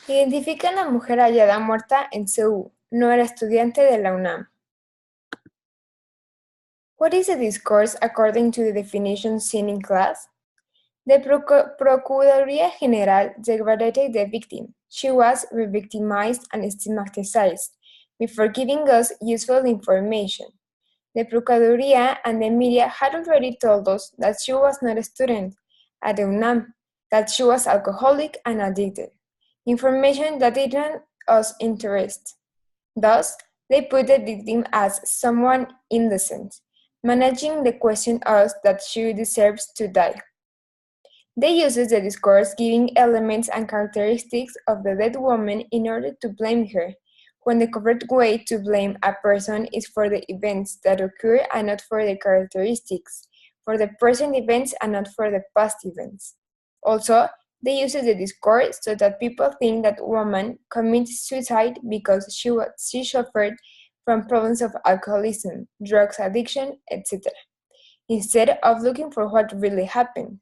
Identifican a mujer hallada muerta en CU. No era estudiante de la UNAM. What is a discourse according to the definition seen in class? The Procuraduría General degraded the victim. She was re-victimized and stigmatized before giving us useful information. The Procuraduría and the media had already told us that she was not a student at the UNAM, that she was alcoholic and addicted. Information that didn't us interest. Thus, they put the victim as someone innocent, managing the question us that she deserves to die. They uses the discourse giving elements and characteristics of the dead woman in order to blame her, when the correct way to blame a person is for the events that occur and not for the characteristics, for the present events and not for the past events. Also, they use the discourse so that people think that woman commits suicide because she suffered from problems of alcoholism, drugs addiction, etc., instead of looking for what really happened.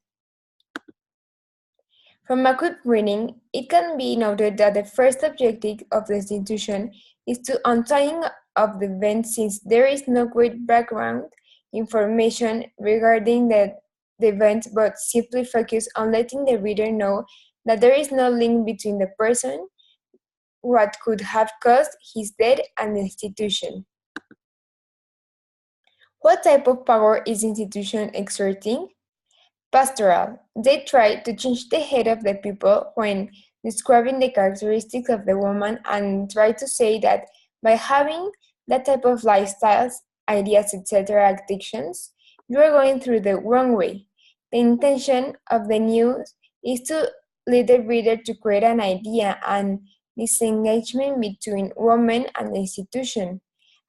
From a quick reading, it can be noted that the first objective of the institution is to untying of the event since there is no great background information regarding the event but simply focus on letting the reader know that there is no link between the person, what could have caused his death, and the institution. What type of power is the institution exerting? Pastoral. They try to change the head of the people when describing the characteristics of the woman and try to say that by having that type of lifestyles, ideas, etc., addictions, you are going through the wrong way. The intention of the news is to lead the reader to create an idea and disengagement between woman and the institution,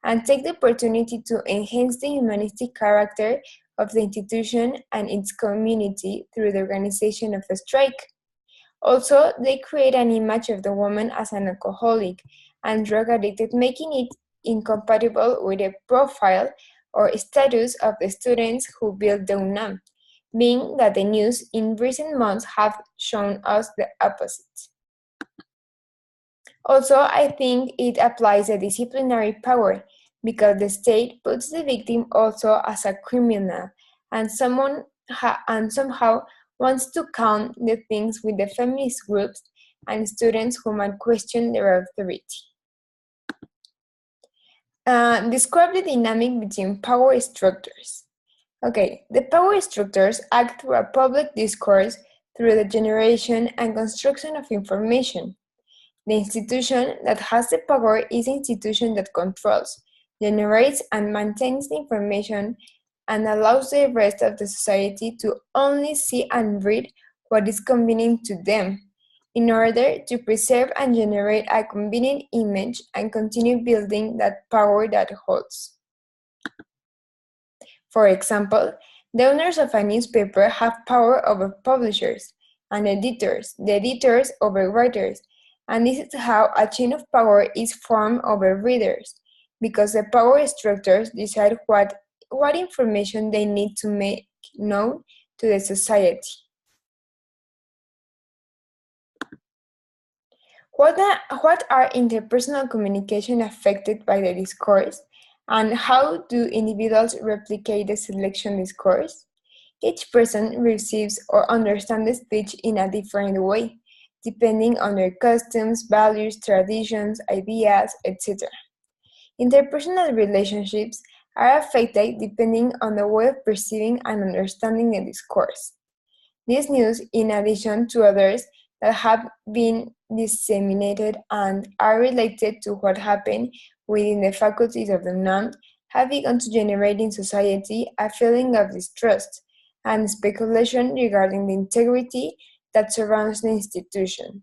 and take the opportunity to enhance the humanistic character of the institution and its community through the organization of a strike. Also, they create an image of the woman as an alcoholic and drug addicted, making it incompatible with the profile or status of the students who built the UNAM, being that the news in recent months have shown us the opposite. Also, I think it applies a disciplinary power because the state puts the victim also as a criminal and somehow wants to count the things with the feminist groups and students who might question their authority. Describe the dynamic between power structures. Okay, the power structures act through a public discourse through the generation and construction of information. The institution that has the power is the institution that controls, generates, and maintains the information and allows the rest of the society to only see and read what is convenient to them, in order to preserve and generate a convenient image and continue building that power that holds. For example, the owners of a newspaper have power over publishers and editors, the editors over writers, and this is how a chain of power is formed over readers, because the power structures decide what information they need to make known to the society. What are interpersonal communication affected by the discourse, and how do individuals replicate the selection discourse? Each person receives or understands the speech in a different way, depending on their customs, values, traditions, ideas, etc. Interpersonal relationships are affected depending on the way of perceiving and understanding the discourse. This news, in addition to others that have been disseminated and are related to what happened within the faculties of the UNAM, have begun to generate in society a feeling of distrust and speculation regarding the integrity that surrounds the institution.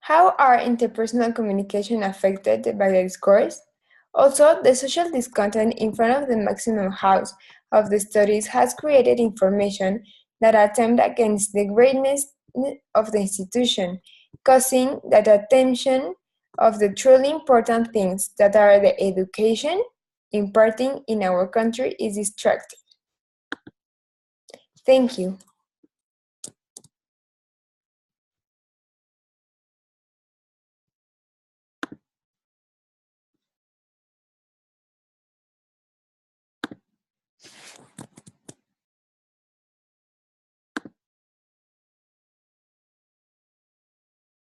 How are interpersonal communication affected by the discourse? Also, the social discontent in front of the maximum house of the studies has created information that attempt against the greatness of the institution, causing that attention of the truly important things that are the education imparting in our country is distracted. Thank you.